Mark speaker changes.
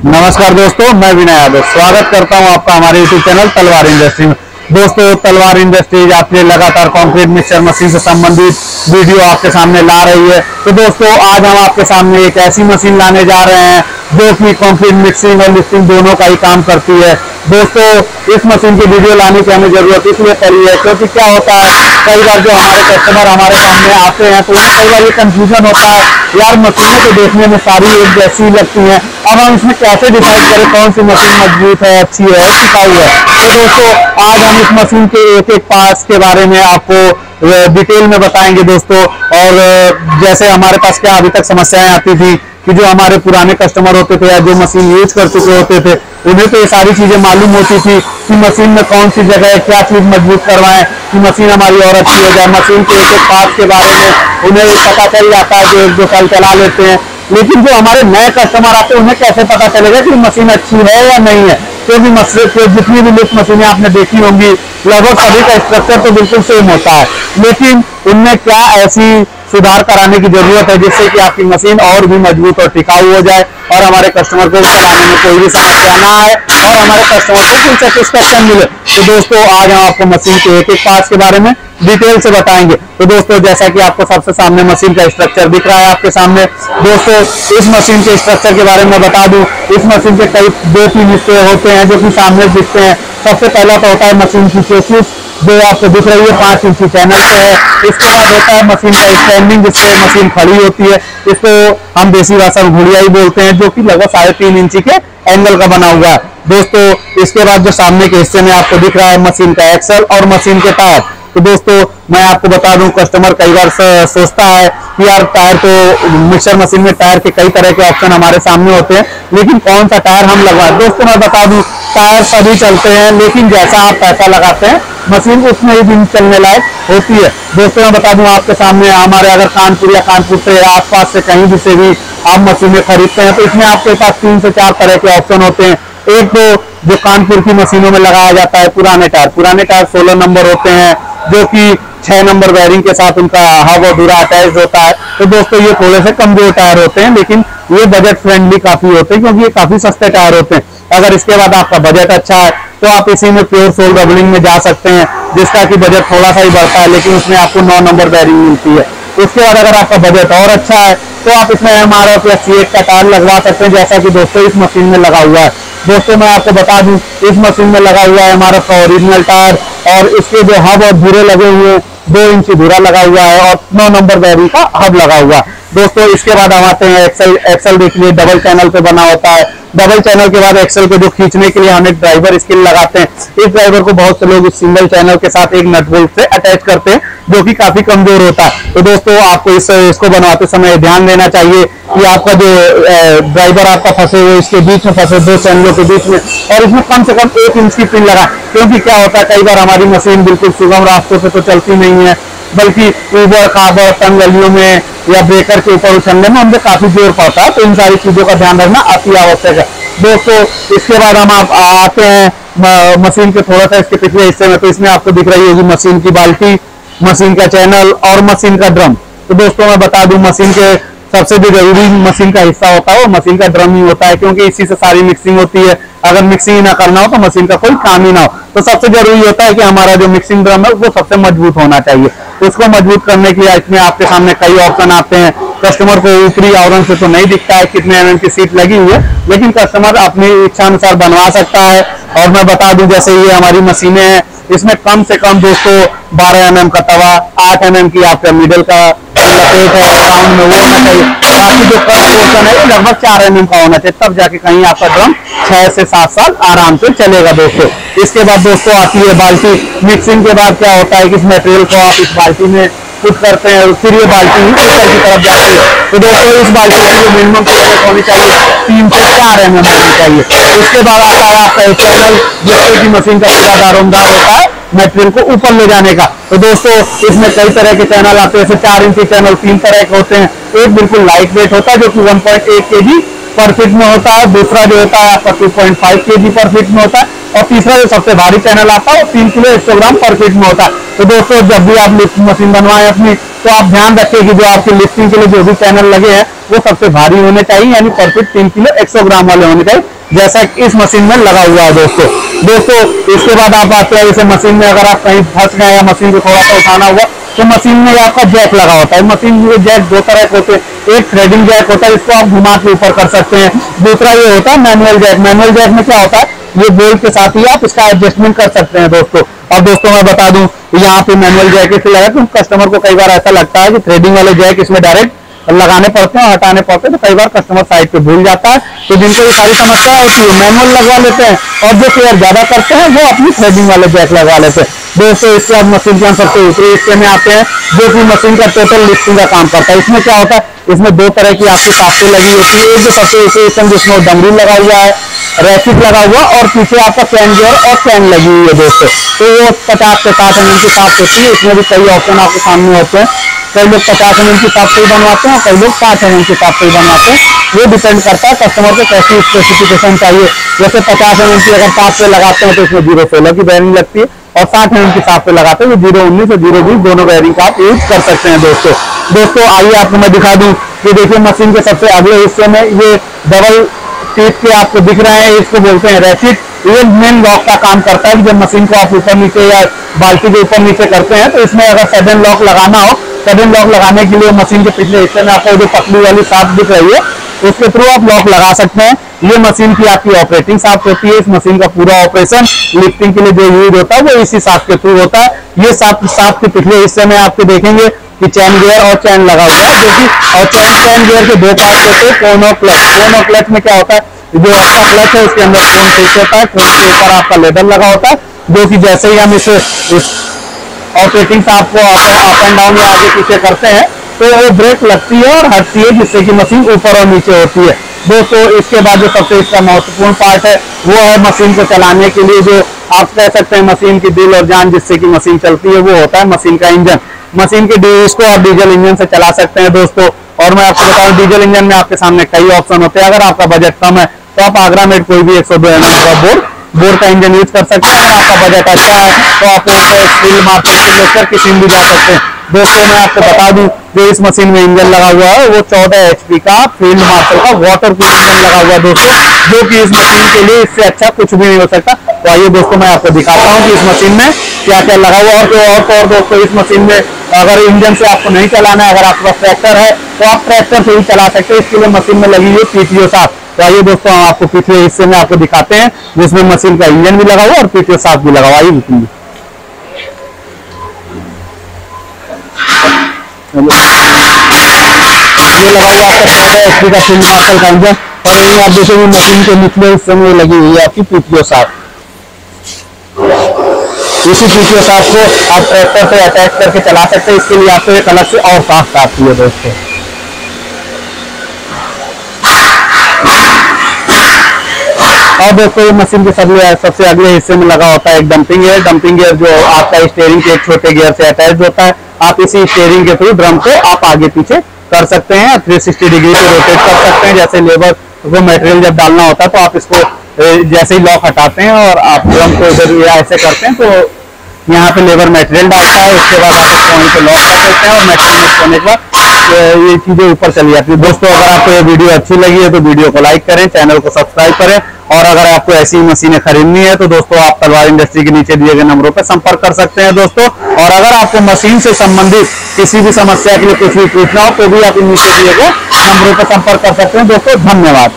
Speaker 1: नमस्कार दोस्तों, मैं विनय यादव स्वागत करता हूं आपका हमारे YouTube चैनल तलवार इंडस्ट्री में। दोस्तों, तलवार इंडस्ट्रीज आपके लिए लगातार कंक्रीट मिक्सचर मशीन से संबंधित वीडियो आपके सामने ला रही है। तो दोस्तों, आज हम आपके सामने एक ऐसी मशीन लाने जा रहे हैं जो कि कंक्रीट मिक्सिंग और लिफ्टिंग दोनों का ही काम करती है। दोस्तों, इस मशीन की वीडियो लाने की हमें जरूरत इसलिए पड़ी है क्योंकि क्या होता है, कई बार जो हमारे कस्टमर हमारे सामने आते हैं तो उन्हें कई बार ये कंफ्यूजन होता है, यार मशीनें तो देखने में सारी एक जैसी लगती हैं, अब हम इसमें कैसे डिसाइड करें कौन सी मशीन मजबूत है, अच्छी है, टिकाऊ है। तो दोस्तों, आज हम इस मशीन के एक एक पार्ट्स के बारे में आपको डिटेल में बताएंगे दोस्तों। और जैसे हमारे पास क्या अभी तक समस्याएं आती थी कि जो हमारे पुराने कस्टमर होते थे या जो मशीन यूज कर चुके होते थे, उन्हें तो ये सारी चीजें मालूम होती थी कि मशीन में कौन सी जगह क्या चीज मजबूत करवाएं कि मशीन हमारी और अच्छी हो जाए। मशीन के एक एक पार्ट के बारे में उन्हें पता चल जाता है, जो एक दो साल चला लेते हैं। लेकिन जो हमारे नए कस्टमर आते हैं उन्हें कैसे पता चलेगा कि मशीन अच्छी है या नहीं है, क्योंकि जितनी भी लिफ्ट मशीनें आपने देखी होंगी लगभग सभी का स्ट्रक्चर तो बिल्कुल सेम होता है, लेकिन उनमें क्या ऐसी सुधार कराने की जरूरत है जिससे कि आपकी मशीन और भी मजबूत और टिकाऊ हो जाए और हमारे कस्टमर को चलाने में कोई भी समस्या ना आए और हमारे कस्टमर को फुल सेटिस्फेक्शन मिले। तो दोस्तों, आज हम आपको मशीन के एक एक पार्ट्स के बारे में डिटेल से बताएंगे। तो दोस्तों, जैसा कि आपको सबसे सामने मशीन का स्ट्रक्चर दिख रहा है आपके सामने, दोस्तों इस मशीन के स्ट्रक्चर के बारे में बता दूं, इस मशीन के कई दो तीन हिस्से होते हैं जो कि सामने दिखते हैं। सबसे पहला तो होता है मशीन की चेसिस, जो आपको दिख रही है 5 इंची चैनल पे है। इसके बाद होता है मशीन का स्टैंडिंग, जिससे मशीन खड़ी होती है, इसको हम देसी भाषा में घुड़िया ही बोलते हैं, जो कि लगभग 3.5 इंची के एंगल का बना हुआ है। दोस्तों, इसके बाद जो सामने के हिस्से में आपको दिख रहा है मशीन का एक्सल और मशीन के टायर। तो दोस्तों, मैं आपको बता दूं, कस्टमर कई बार सोचता है कि यार टायर तो मिक्सर मशीन में टायर के कई तरह के ऑप्शन हमारे सामने होते हैं, लेकिन कौन सा टायर हम लगवाएं। दोस्तों, मैं बता दूं, टायर सभी चलते हैं, लेकिन जैसा आप पैसा लगाते हैं मशीन उसमें ही दिन चलने लायक होती है। दोस्तों, मैं बता दूं आपके सामने, हमारे अगर कानपुर या कानपुर से आसपास से कहीं भी से भी आप मशीनें खरीदते हैं तो इसमें आपके पास 3 से 4 तरह के ऑप्शन होते हैं। एक तो जो कानपुर की मशीनों में लगाया जाता है पुराने टायर 16 नंबर होते हैं, जो कि 6 नंबर वायरिंग के साथ उनका हब और धुरा अटैच होता है। तो दोस्तों, ये थोड़े से कमजोर टायर होते हैं, लेकिन ये बजट फ्रेंडली काफी होते हैं क्योंकि ये काफी सस्ते टायर होते हैं। अगर इसके बाद आपका बजट अच्छा है तो आप इसी में प्योर सोल रबड़िंग में जा सकते हैं, जिसका कि बजट थोड़ा सा ही बढ़ता है, लेकिन उसमें आपको 9 नंबर वायरिंग मिलती है। उसके बाद अगर आपका बजट और अच्छा है तो आप इसमें MRF या C8 का टायर लगवा सकते हैं, जैसा कि दोस्तों इस मशीन में लगा हुआ है। दोस्तों, मैं आपको बता दूं, इस मशीन में लगा हुआ है MRF का ओरिजिनल टायर, और इसके जो हब और धुरे लगे हुए हैं 2 इंची धुरा लगा हुआ है और 9 नंबर वायरिंग का हब लगा हुआ है। दोस्तों, इसके बाद हम आते हैं एक्सल देखिए डबल चैनल पे बना होता है। डबल चैनल के बाद एक्सल को जो खींचने के लिए हम एक ड्राइवर स्किल लगाते हैं। इस ड्राइवर को बहुत से लोग इस सिंगल चैनल के साथ एक नट बोल्ट से अटैच करते हैं, जो कि काफी कमजोर होता है। तो दोस्तों, आपको इसको बनवाते समय ध्यान देना चाहिए कि आपका जो ड्राइवर आपका फंसे हुए इसके बीच में फंसे 2 चैनलों के बीच में, और इसमें कम से कम 1 इंच की पिन लगा, क्योंकि क्या होता है कई बार हमारी मशीन बिल्कुल सुगम रास्तों पे तो चलती नहीं है, बल्कि ऊबर खाबर तंग गलियों में या ब्रेकर के ऊपर उछलने में हमसे काफी जोर पड़ता है। तो इन सारी चीजों का ध्यान रखना अति आवश्यक है। दोस्तों, इसके बाद हम आते हैं मशीन के थोड़ा सा इसके पिछले हिस्से में। तो इसमें आपको दिख रही होगी मशीन की बाल्टी, मशीन का चैनल और मशीन का ड्रम। तो दोस्तों, मैं बता दूं, मशीन के सबसे जो जरूरी मशीन का हिस्सा होता है वो मशीन का ड्रम ही होता है, क्योंकि इसी से सारी मिक्सिंग होती है। अगर मिक्सिंग ना करना हो तो मशीन का कोई काम ही ना हो। तो सबसे जरूरी होता है कि हमारा जो मिक्सिंग ड्रम है वो सबसे मजबूत होना चाहिए। उसको मजबूत करने के लिए इसमें आपके सामने कई ऑप्शन आते हैं। कस्टमर को ऊपरी आवरण से तो नहीं दिखता है कितने mm की सीट लगी हुई है, लेकिन कस्टमर अपनी इच्छा अनुसार बनवा सकता है। और मैं बता दूं, जैसे ये हमारी मशीनें हैं, इसमें कम से कम दोस्तों 12 mm का तवा, 8 mm की आपका मिडल का लपेट है, राउंड में वो होना चाहिए। बाकी जो कट पोर्शन है लगभग 4 mm का होना चाहिए, तब जाके कहीं आपका ड्रम 6 से 7 साल आराम से चलेगा दोस्तों। इसके बाद दोस्तों आती है बाल्टी। मिक्सिंग के बाद क्या होता है कि इस मटेरियल को आप इस बाल्टी में पुट करते हैं और फिर ये बाल्टी ऊपर की तरफ जाती है। तो दोस्तों, इस बाल्टी की जो मिनिमम थिकनेस होनी चाहिए 3 से 4 mm होनी चाहिए। इसके बाद आता है आपका चैनल, जिससे कि मशीन का पूरा दारोमदार होता है मटेरियल को ऊपर ले जाने का। तो दोस्तों, इसमें कई तरह के चैनल आते हैं। 4 इंची चैनल 3 तरह के होते हैं। एक बिल्कुल लाइट वेट होता है जो कि 1.8 kg पर फीट में होता है, दूसरा जो होता है आपका 2.5 kg पर फीट में होता है, और तीसरा जो सबसे भारी चैनल आता है वो 3 किलो 100 ग्राम पर फीट में होता है। तो दोस्तों, जब भी आप लिफ्ट मशीन बनवाएं अपनी, तो आप ध्यान रखिए कि जो आपकी लिफ्टिंग के लिए जो भी चैनल लगे हैं वो सबसे भारी होने चाहिए, यानी परफेक्ट 3 किलो 100 ग्राम वाले होने चाहिए, जैसा इस मशीन में लगा हुआ है दोस्तों। इसके बाद आप आते हैं जैसे मशीन में अगर आप कहीं फंस गए या मशीन को थोड़ा सा उठाना हुआ तो मशीन में आपका जैक लगा होता है। मशीन में जैक दो तरह के होते हैं, एक थ्रेडिंग जैक होता है, इसको आप घुमा के ऊपर कर सकते हैं। दूसरा ये होता है मैनुअल जैक। मैनुअल जैक में क्या होता है, ये बोल्ट के साथ ही आप इसका एडजस्टमेंट कर सकते हैं दोस्तों। अब दोस्तों मैं बता दूं यहाँ पे मैनुअल जैक इसलिए लगा तो कस्टमर को कई बार ऐसा लगता है कि थ्रेडिंग वाले जैक इसमें डायरेक्ट लगाने पड़ते हैं और हटाने पड़ते हैं, तो कई बार कस्टमर साइड पे भूल जाता है। तो जिनको ये सारी समस्या होती है मैनुअल लगवा लेते हैं, और जो केयर ज्यादा करते हैं वो अपनी थ्रेडिंग वाले जैक लगवा लेते हैं दोस्तों। इसके बाद मशीन के हम सबसे ऊपरी हिस्से में आते हैं, जो कि मशीन का टोटल लिफ्टिंग का काम करता है। इसमें क्या होता है, इसमें दो तरह की आपकी साफ्टें लगी होती है। एक जो सबसे ऊपरी हिस्से में जिसमें डंबरी लगा हुआ है, रैकेट लगा हुआ, और पीछे आपका चैन गियर और चैन लगी हुई है दोस्तों। तो वो 50 से 60 mm की साफ्ट होती है। इसमें भी कई ऑप्शन आपके सामने होते हैं, कई लोग 50 mm की साफ्ट ही बनवाते हैं और कई लोग 60 mm की साफ्ट ही बनवाते हैं। वो डिपेंड करता है कस्टमर को कैसी स्पेसिफिकेशन चाहिए। जैसे 50 mm की अगर साफ्ट पे लगाते हैं तो इसमें 0.16 की बेयरिंग लगती है, और 60 mm की साफ्ट पे लगाते हैं तो 0.19 और 0.20 दोनों बेयरिंग का आप यूज कर सकते हैं दोस्तों। आइए आपको मैं दिखा दूं कि देखिए मशीन के सबसे अगले हिस्से में ये डबल टीथ के आपको दिख रहे हैं, इसको बोलते हैं रैकेट। ये मेन लॉक का काम करता है कि जब मशीन को आप ऊपर नीचे या बाल्टी के ऊपर नीचे करते हैं तो इसमें अगर सडन लॉक लगाना हो, सडन लॉक लगाने के लिए मशीन के पिछले हिस्से में आपको जो पतली वाली साफ्ट दिख रही है उसके थ्रू आप लॉक लगा सकते हैं। ये मशीन की आपकी ऑपरेटिंग साफ्ट होती है। इस मशीन का पूरा ऑपरेशन लिफ्टिंग के लिए जो यूज होता है वो इसी साफ्ट के थ्रू होता है। ये साफ्ट के पिछले हिस्से में आपको देखेंगे कि चैन गियर और चैन लगा हुआ है, जो कि और चैन गियर के दो पार्ट होते हैं, कोन क्लच। कोन क्लच में क्या होता है, जो आपका क्लच है उसके अंदर कोन फिक्स होता है, कोन के ऊपर आपका लेदर लगा होता है, जो कि जैसे ही हम इस ऑपरेटिंग साफ्ट को अप एंड डाउन या आगे पीछे करते हैं तो वो ब्रेक लगती है और हटती है, जिससे कि मशीन ऊपर और नीचे होती है दोस्तों। इसके बाद जो सबसे इसका महत्वपूर्ण पार्ट है वो है मशीन को चलाने के लिए जो आप कह सकते हैं मशीन की दिल और जान जिससे कि मशीन चलती है, वो होता है मशीन का इंजन। मशीन के इसको आप डीजल इंजन से चला सकते हैं दोस्तों। और मैं आपको बताऊं डीजल इंजन में आपके सामने कई ऑप्शन होते हैं। अगर आपका बजट कम है तो आप आगरा मेड कोई भी 102 mm का बोर का इंजन यूज कर सकते हैं। अगर आपका बजट अच्छा है तो आप फील्ड मार्शल लेकर किसी भी जा सकते हैं दोस्तों। मैं आपको बता दूं जो इस मशीन में इंजन लगा हुआ है वो 14 HP का फील्ड मार्शल का वाटर कूल इंजन लगा हुआ है दोस्तों, जो कि इस मशीन के लिए इससे अच्छा कुछ भी नहीं हो सकता। तो आइए दोस्तों मैं आपको दिखाता हूँ कि इस मशीन में क्या क्या लगा हुआ है। और दोस्तों इस मशीन में अगर इंजन से आपको नहीं चलाना है, अगर आपके पास ट्रैक्टर है तो आप ट्रैक्टर से ही चला सकते हैं। इसके लिए मशीन में लगी हुई PTO साफ्ट। तो आइए दोस्तों हम आपको पिछले हिस्से में आपको दिखाते हैं जिसमें मशीन का इंजन भी लगा हुआ और PTO साफ्ट भी लगा हुआ। आइए दिखेंगे, ये लगा हुआ आपका 14 HP का फील्ड मार्शल का इंजन, और यही आप देखेंगे मशीन के निचले हिस्से में लगी हुई है आपकी PTO साफ्ट। इसी PTO साफ्ट को आप ट्रैक्टर से अटैच करके चला सकते हैं। इसके लिए आपको एक अलग से और साफ्ट आती है दोस्तों। और दोस्तों ये मशीन के सबसे अगले हिस्से में लगा होता है एक डंपिंग गियर। डंपिंग गियर जो आपका स्टीयरिंग के एक छोटे गियर से अटैच होता है। आप इसी स्टीयरिंग के थ्रू ड्रम को आप आगे पीछे कर सकते हैं, 360 डिग्री पे रोटेट कर सकते हैं। जैसे लेबर को मटेरियल जब डालना होता है तो आप इसको जैसे ही लॉक हटाते हैं और आप ड्रम को इधर ऐसे करते हैं तो यहाँ पे लेबर मटेरियल डालता है। उसके बाद आप इसको वहीं पे लॉक कर सकते हैं और मटेरियल मिक्स होने के बाद ये चीजें ऊपर चली जाती है दोस्तों। अगर आपको ये वीडियो अच्छी लगी है तो वीडियो को लाइक करें, चैनल को सब्सक्राइब करें, और अगर आपको ऐसी मशीनें खरीदनी है तो दोस्तों आप तलवार इंडस्ट्री के नीचे दिए गए नंबरों पर संपर्क कर सकते हैं दोस्तों। और अगर आपको मशीन से संबंधित किसी भी समस्या के लिए कुछ भी पूछना हो तो भी आप इन नीचे दिए गए नंबरों पर संपर्क कर सकते हैं दोस्तों। धन्यवाद।